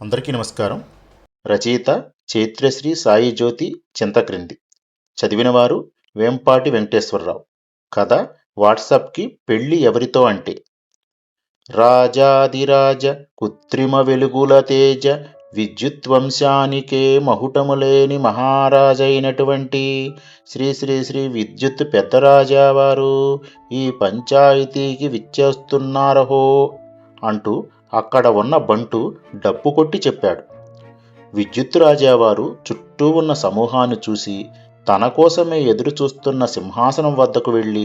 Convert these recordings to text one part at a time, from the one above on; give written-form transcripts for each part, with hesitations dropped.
అందరికీ నమస్కారం. రచయిత చైత్రశ్రీ సాయి జ్యోతి చింతక్రింది. చదివినవారు వేంపాటి వెంకటేశ్వరరావు. కథ వాట్సాప్కి పెళ్ళి ఎవరితో అంటే. రాజాదిరాజ కృత్రిమ వెలుగుల తేజ విద్యుత్వంశానికే మహుటములేని మహారాజైనటువంటి శ్రీ శ్రీ శ్రీ విద్యుత్ పెద్దరాజావారు ఈ పంచాయతీకి విచ్చేస్తున్నారహో అంటూ అక్కడ ఉన్న బంటు డప్పు కొట్టి చెప్పాడు. విద్యుత్ రాజావారు చుట్టూ ఉన్న సమూహాన్ని చూసి తన కోసమే ఎదురు చూస్తున్న సింహాసనం వద్దకు వెళ్ళి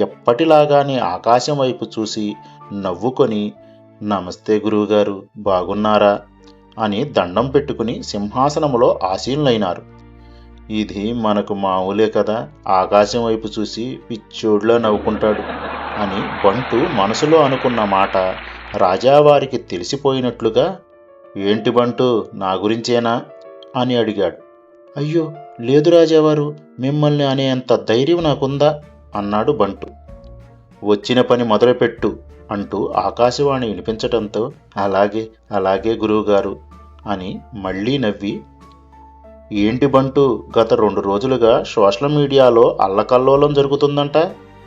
ఎప్పటిలాగానే ఆకాశం వైపు చూసి నవ్వుకొని, నమస్తే గురువుగారు, బాగున్నారా అని దండం పెట్టుకుని సింహాసనంలో ఆసీనులైనారు. ఇది మనకు మామూలే కదా, ఆకాశం వైపు చూసి పిచ్చోడ్లా నవ్వుకుంటాడు అని బంటు మనసులో అనుకున్న మాట రాజావారికి తెలిసిపోయినట్లుగా, ఏంటి బంటు, నా గురించేనా అని అడిగాడు. అయ్యో లేదు రాజావారు, మిమ్మల్ని అనేంత ధైర్యం నాకుందా అన్నాడు బంటు. వచ్చిన పని మొదలుపెట్టు అంటూ ఆకాశవాణి వినిపించటంతో అలాగే అలాగే గురువుగారు అని మళ్ళీ నవ్వి, ఏంటి బంటు, గత 2 రోజులుగా సోషల్ మీడియాలో అల్లకల్లోలం జరుగుతుందంట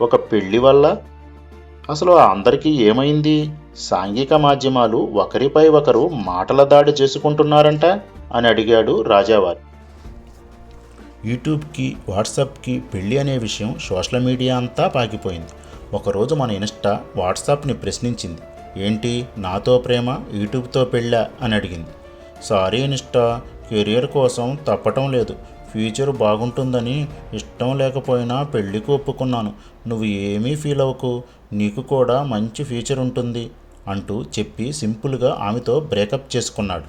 ఒక పెళ్లి వల్ల. అసలు అందరికీ ఏమైంది? సాంఘిక మాధ్యమాలు ఒకరిపై ఒకరు మాటల దాడి చేసుకుంటున్నారంట అని అడిగాడు రాజావారు. యూట్యూబ్కి, వాట్సాప్కి పెళ్ళి అనే విషయం సోషల్ మీడియా అంతా పాకిపోయింది. ఒకరోజు మన ఇన్స్టా వాట్సాప్ని ప్రశ్నించింది. ఏంటి, నాతో ప్రేమ యూట్యూబ్తో పెళ్ళా అని అడిగింది. సారీ ఇన్స్టా, కెరియర్ కోసం తప్పటం లేదు, ఫ్యూచర్ బాగుంటుందని ఇష్టం లేకపోయినా పెళ్ళికి ఒప్పుకున్నాను, నువ్వు ఏమీ ఫీల్ అవ్వకు, నీకు కూడా మంచి ఫ్యూచర్ ఉంటుంది అంటూ చెప్పి సింపుల్గా ఆమెతో బ్రేకప్ చేసుకున్నాడు.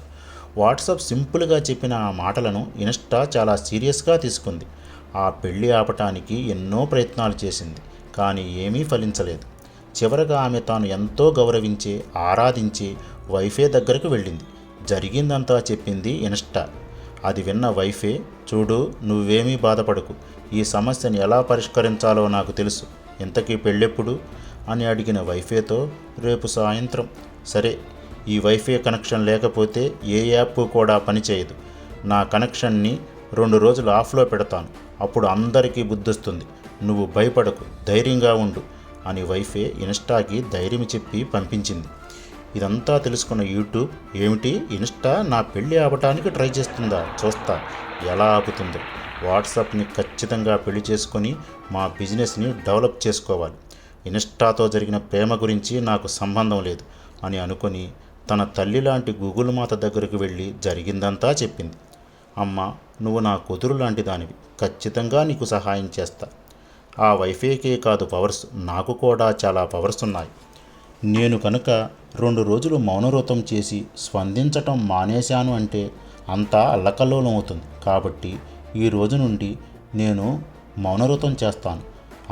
వాట్సాప్ సింపుల్గా చెప్పిన ఆ మాటలను ఇన్స్టా చాలా సీరియస్గా తీసుకుంది. ఆ పెళ్ళి ఆపటానికి ఎన్నో ప్రయత్నాలు చేసింది, కానీ ఏమీ ఫలించలేదు. చివరగా ఆమె తాను ఎంతో గౌరవించే, ఆరాధించే వైఫే దగ్గరకు వెళ్ళింది. జరిగిందంతా చెప్పింది ఇన్స్టా. అది విన్న వైఫే, చూడు, నువ్వేమీ బాధపడకు, ఈ సమస్యను ఎలా పరిష్కరించాలో నాకు తెలుసు, ఇంతకీ పెళ్ళెప్పుడు అని అడిగిన వైఫేతో, రేపు సాయంత్రం. సరే, ఈ వైఫై కనెక్షన్ లేకపోతే ఏ యాప్ కూడా పనిచేయదు, నా కనెక్షన్ని 2 రోజులు ఆఫ్లో పెడతాను, అప్పుడు అందరికీ బుద్ధొస్తుంది, నువ్వు భయపడకు, ధైర్యంగా ఉండు అని వైఫై ఇన్స్టాకి ధైర్యం చెప్పి పంపించింది. ఇదంతా తెలుసుకున్న యూట్యూబ్, ఏమిటి, ఇన్స్టా నా పెళ్ళి ఆపటానికి ట్రై చేస్తుందా, చూస్తా ఎలా ఆపుతుందో, వాట్సాప్ని ఖచ్చితంగా పెళ్లి చేసుకొని మా బిజినెస్ని డెవలప్ చేసుకోవాలి, ఇన్స్టాతో జరిగిన ప్రేమ గురించి నాకు సంబంధం లేదు అని అనుకొని తన తల్లి లాంటి గూగుల్ మాత దగ్గరకు వెళ్ళి జరిగిందంతా చెప్పింది. అమ్మ, నువ్వు నా కూతురు లాంటి దానివి, ఖచ్చితంగా నీకు సహాయం చేస్తా. ఆ వైఫైకే కాదు పవర్స్, నాకు కూడా చాలా పవర్స్ ఉన్నాయి. నేను కనుక 2 రోజులు మౌనవ్రతం చేసి స్పందించటం మానేశాను అంటే అంతా అల్లకల్లోలం అవుతుంది. కాబట్టి ఈ రోజు నుండి నేను మౌనవ్రతం చేస్తాను,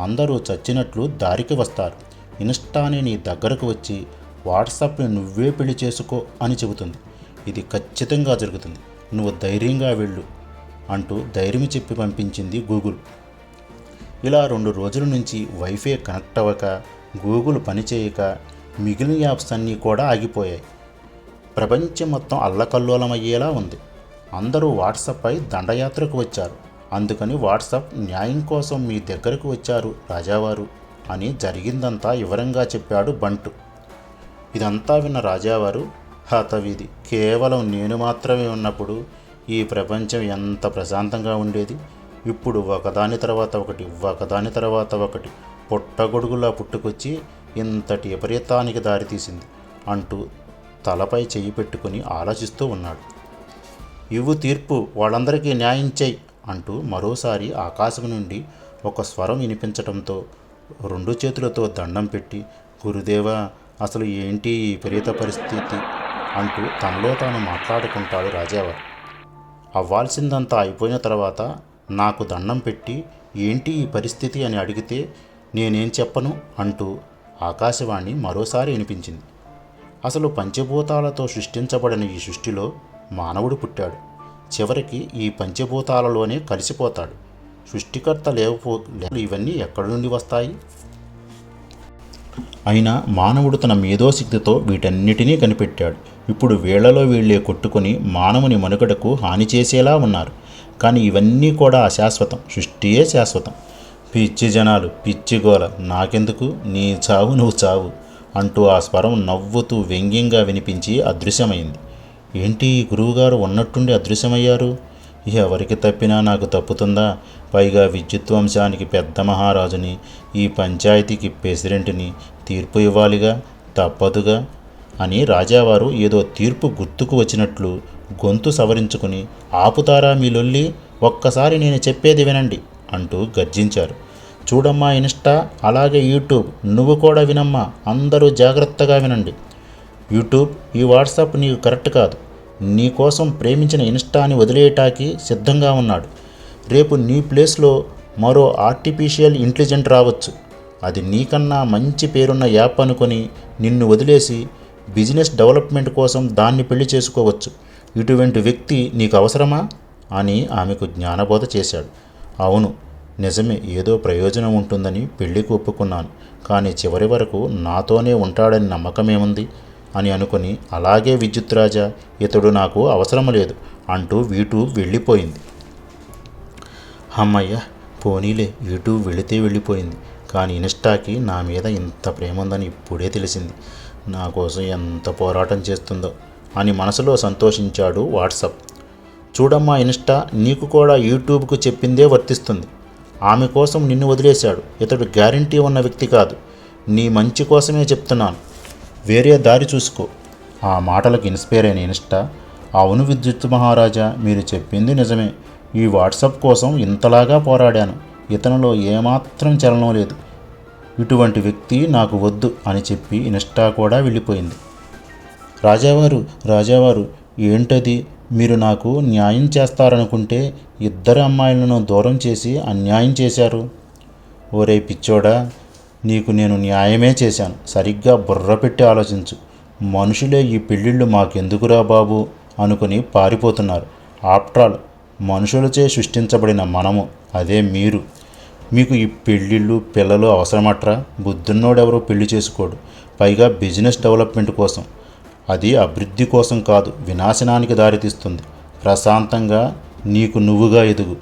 అందరూ చచ్చినట్లు దారికి వస్తారు, ఇన్స్టాని నీ దగ్గరకు వచ్చి వాట్సాప్ని నువ్వే పెళ్లి చేసుకో అని చెబుతుంది. ఇది ఖచ్చితంగా జరుగుతుంది, నువ్వు ధైర్యంగా వెళ్ళు అంటూ ధైర్యం చెప్పి పంపించింది గూగుల్. ఇలా 2 రోజుల నుంచి వైఫై కనెక్ట్ అవ్వక, గూగుల్ పనిచేయక మిగిలిన యాప్స్ అన్నీ కూడా ఆగిపోయాయి. ప్రపంచం మొత్తం అల్లకల్లోలమయ్యేలా ఉంది. అందరూ వాట్సాప్పై దండయాత్రకు వచ్చారు. అందుకని వాట్సాప్ న్యాయం కోసం మీ దగ్గరకు వచ్చారు రాజావారు అని జరిగిందంతా వివరంగా చెప్పాడు బంటు. ఇదంతా విన్న రాజావారు, హతవిధి, కేవలం నేను మాత్రమే ఉన్నప్పుడు ఈ ప్రపంచం ఎంత ప్రశాంతంగా ఉండేది, ఇప్పుడు ఒకదాని తర్వాత ఒకటి పుట్టగొడుగులా పుట్టుకొచ్చి ఇంతటి విపరీతానికి దారితీసింది అంటూ తలపై చెయ్యి పెట్టుకుని ఆలోచిస్తూ ఉన్నాడు. ఇవ్వు తీర్పు, వాళ్ళందరికీ న్యాయం చెయ్యి అంటూ మరోసారి ఆకాశం నుండి ఒక స్వరం వినిపించటంతో 2 చేతులతో దండం పెట్టి, గురుదేవా, అసలు ఏంటి ఈ విపరీత పరిస్థితి అంటూ తనలో తాను మాట్లాడుకుంటాడు రాజావారు. అవ్వాల్సిందంతా అయిపోయిన తర్వాత నాకు దండం పెట్టి ఏంటి ఈ పరిస్థితి అని అడిగితే నేనేం చెప్పను అంటూ ఆకాశవాణి మరోసారి వినిపించింది. అసలు పంచభూతాలతో సృష్టించబడిన ఈ సృష్టిలో మానవుడు పుట్టాడు, చివరికి ఈ పంచభూతాలలోనే కలిసిపోతాడు. సృష్టికర్త ఇవన్నీ ఎక్కడి నుండి వస్తాయి? అయినా మానవుడు తన మేధోశక్తితో వీటన్నిటినీ కనిపెట్టాడు. ఇప్పుడు వీళ్లలో వీళ్ళే కొట్టుకొని మానవుని మనుగడకు హాని చేసేలా ఉన్నారు. కానీ ఇవన్నీ కూడా అశాశ్వతం, సృష్టియే శాశ్వతం. పిచ్చి జనాలు, పిచ్చి గోల, నాకెందుకు, నీ చావు నువ్వు చావు అంటూ ఆ స్వరం నవ్వుతూ వ్యంగ్యంగా వినిపించి అదృశ్యమైంది. ఏంటి గురువుగారు ఉన్నట్టుండి అదృశ్యమయ్యారు? ఎవరికి తప్పినా నాకు తప్పుతుందా? పైగా విద్యుత్ వంశానికి పెద్ద మహారాజుని, ఈ పంచాయతీకి ప్రెసిడెంట్ని, తీర్పు ఇవ్వాలిగా, తప్పదుగా అని రాజావారు ఏదో తీర్పు గుర్తుకు వచ్చినట్లు గొంతు సవరించుకుని, ఆపుతారా మీ లొల్లి, ఒక్కసారి నేను చెప్పేది వినండి అంటూ గర్జించారు. చూడమ్మా ఇన్స్టా, అలాగే యూట్యూబ్, నువ్వు కూడా వినమ్మా, అందరూ జాగ్రత్తగా వినండి. యూట్యూబ్, ఈ వాట్సాప్ నీకు కరెక్ట్ కాదు. నీ కోసం ప్రేమించిన ఇన్స్టాని వదిలేయటానికి సిద్ధంగా ఉన్నాడు. రేపు నీ ప్లేస్లో మరో ఆర్టిఫిషియల్ ఇంటెలిజెంట్ రావచ్చు. అది నీకన్నా మంచి పేరున్న యాప్ అనుకొని నిన్ను వదిలేసి బిజినెస్ డెవలప్మెంట్ కోసం దాన్ని పెళ్లి చేసుకోవచ్చు. ఇటువంటి వ్యక్తి నీకు అవసరమా అని ఆమెకు జ్ఞానబోధ చేశాడు. అవును, నిజమే, ఏదో ప్రయోజనం ఉంటుందని పెళ్లికి ఒప్పుకున్నాను. కానీ చివరి వరకు నాతోనే ఉంటాడని నమ్మకమేముంది అని అనుకుని, అలాగే విద్యుత్ రాజా, ఇతడు నాకు అవసరం లేదు అంటూ యూట్యూబ్ వెళ్ళిపోయింది. అమ్మయ్య, పోనీలే, యూట్యూబ్ వెళితే వెళ్ళిపోయింది. కానీ ఇన్స్టాకి నా మీద ఇంత ప్రేమ ఉందని ఇప్పుడే తెలిసింది. నా కోసం ఎంత పోరాటం చేస్తుందో అని మనసులో సంతోషించాడు వాట్సాప్. చూడమ్మా ఇన్స్టా, నీకు కూడా యూట్యూబ్కు చెప్పిందే వర్తిస్తుంది. ఆమె కోసం నిన్ను వదిలేశాడు. ఇతడు గ్యారంటీ ఉన్న వ్యక్తి కాదు. నీ మంచి కోసమే చెప్తున్నాను, వేరే దారి చూసుకో. ఆ మాటలకు ఇన్స్పైర్ అయిన ఇన్స్టా, అవును విద్యుత్ మహారాజా, మీరు చెప్పింది నిజమే. ఈ వాట్సాప్ కోసం ఇంతలాగా పోరాడాను. ఇతనిలో ఏమాత్రం చలనం లేదు. ఇటువంటి వ్యక్తి నాకు వద్దు అని చెప్పి ఇన్స్టా కూడా వెళ్ళిపోయింది. రాజావారు, ఏంటది? మీరు నాకు న్యాయం చేస్తారనుకుంటే ఇద్దరు అమ్మాయిలను దూరం చేసి అన్యాయం చేశారు. ఓరే పిచ్చోడా, నీకు నేను న్యాయమే చేశాను. సరిగ్గా బుర్ర పెట్టి ఆలోచించు. మనుషులే ఈ పెళ్ళిళ్ళు మాకెందుకురా బాబు అనుకుని పారిపోతున్నారు. ఆఫ్టరాల్ మనుషులచే సృష్టించబడిన మనము, అదే మీరు. మీకు ఈ పెళ్ళిళ్ళు పిల్లలు అవసరమట్రా? బుద్ధున్నోడెవరో పెళ్లి చేసుకోడు, పైగా బిజినెస్ డెవలప్మెంట్ కోసం. అది అభివృద్ధి కోసం కాదు, వినాశనానికి దారితీస్తుంది. ప్రశాంతంగా నీకు నువ్వుగా ఎదుగు,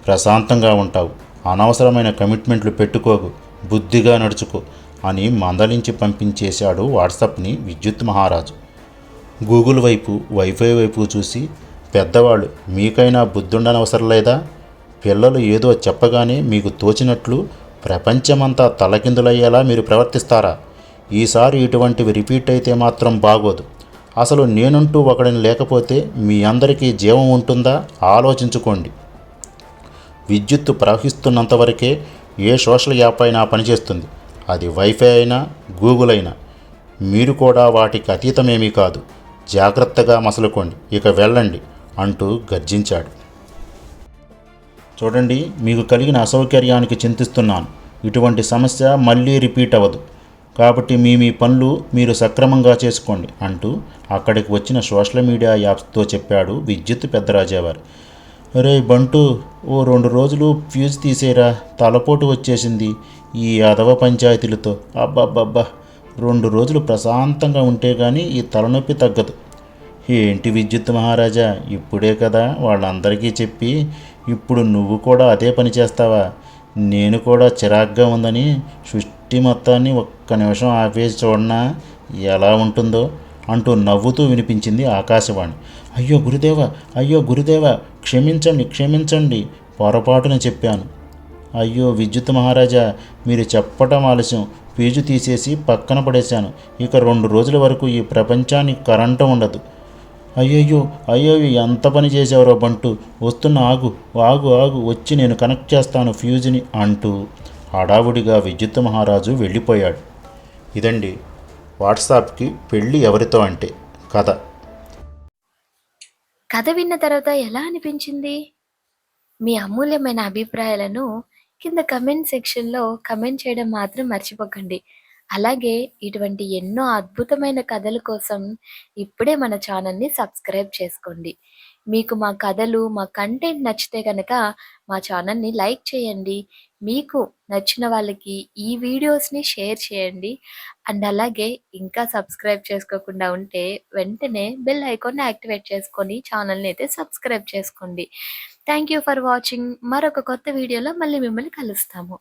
ప్రశాంతంగా ఉంటావు. అనవసరమైన కమిట్మెంట్లు పెట్టుకోకు, బుద్ధిగా నడుచుకో అని మందలించి పంపించేశాడు వాట్సాప్ని విద్యుత్ మహారాజు. గూగుల్ వైపు, వైఫై వైపు చూసి, పెద్దవాళ్ళు, మీకైనా బుద్ధుండనవసరం లేదా? పిల్లలు ఏదో చెప్పగానే మీకు తోచినట్లు ప్రపంచమంతా తలకిందులయ్యేలా మీరు ప్రవర్తిస్తారా? ఈసారి ఇటువంటివి రిపీట్ అయితే మాత్రం బాగోదు. అసలు నేనంటూ ఒకడిని లేకపోతే మీ అందరికీ జీవం ఉంటుందా? ఆలోచించుకోండి. విద్యుత్తు ప్రవహిస్తున్నంతవరకే ఏ సోషల్ యాప్ అయినా పనిచేస్తుంది. అది వైఫై అయినా, గూగుల్ అయినా. మీరు కూడా వాటికి అతీతమేమీ కాదు. జాగ్రత్తగా మసలుకోండి, ఇక వెళ్ళండి అంటూ గర్జించాడు. చూడండి, మీకు కలిగిన అసౌకర్యానికి చింతిస్తున్నాను. ఇటువంటి సమస్య మళ్ళీ రిపీట్ అవ్వదు. కాబట్టి మీ పనులు మీరు సక్రమంగా చేసుకోండి అంటూ అక్కడికి వచ్చిన సోషల్ మీడియా యాప్స్తో చెప్పాడు విద్యుత్ పెద్దరాజావారు. రే బంటు, ఓ 2 రోజులు ఫ్యూజ్ తీసేరా, తలపోటు వచ్చేసింది ఈ అదవ పంచాయతీలతో. అబ్బబ్బబ్బా, 2 రోజులు ప్రశాంతంగా ఉంటే కానీ ఈ తలనొప్పి తగ్గదు. ఏంటి విద్యుత్ మహారాజా, ఇప్పుడే కదా వాళ్ళందరికీ చెప్పి ఇప్పుడు నువ్వు కూడా అదే పని చేస్తావా? నేను కూడా చిరాగ్గా ఉందని సృష్టి మొత్తాన్ని ఒక్క నిమిషం ఆపేసి చూడనా ఎలా ఉంటుందో అంటూ నవ్వుతూ వినిపించింది ఆకాశవాణి. అయ్యో గురుదేవా, క్షమించండి, పొరపాటున చెప్పాను. అయ్యో విద్యుత్ మహారాజా, మీరు చెప్పటం ఆలస్యం. ఫీజు తీసేసి పక్కన పడేశాను. ఇక 2 రోజుల వరకు ఈ ప్రపంచానికి కరెంటు ఉండదు. అయ్యయ్యో, ఎంత పని చేసావురో బంటు, వస్తున్న, ఆగు, వచ్చి నేను కనెక్ట్ చేస్తాను ఫ్యూజ్ని అంటూ హడావుడిగా విద్యుత్ మహారాజు వెళ్ళిపోయాడు. ఇదండి వాట్సాప్కి పెళ్ళి ఎవరితో అంటే కథ. కథ విన్న తర్వాత ఎలా అనిపించింది? మీ అమూల్యమైన అభిప్రాయాలను కింద కమెంట్ సెక్షన్‌లో కమెంట్ చేయడం మాత్రం మర్చిపోకండి. అలాగే ఇటువంటి ఎన్నో అద్భుతమైన కథల కోసం ఇప్పుడే మన ఛానల్‌ని సబ్స్క్రైబ్ చేసుకోండి. మీకు మా కథలు, మా కంటెంట్ నచ్చితే గనక మా ఛానల్‌ని లైక్ చేయండి. మీకు నచ్చిన వాళ్ళకి ఈ వీడియోస్‌ని షేర్ చేయండి. అండ్ అలాగే ఇంకా సబ్స్క్రైబ్ చేసుకోకుండా ఉంటే వెంటనే బెల్ ఐకాన్‌ని యాక్టివేట్ చేసుకొని ఛానల్‌ని అయితే సబ్స్క్రైబ్ చేసుకోండి. Thank you for watching. మరొక కొత్త వీడియోలో మళ్ళీ మిమ్మల్ని కలుస్తాము.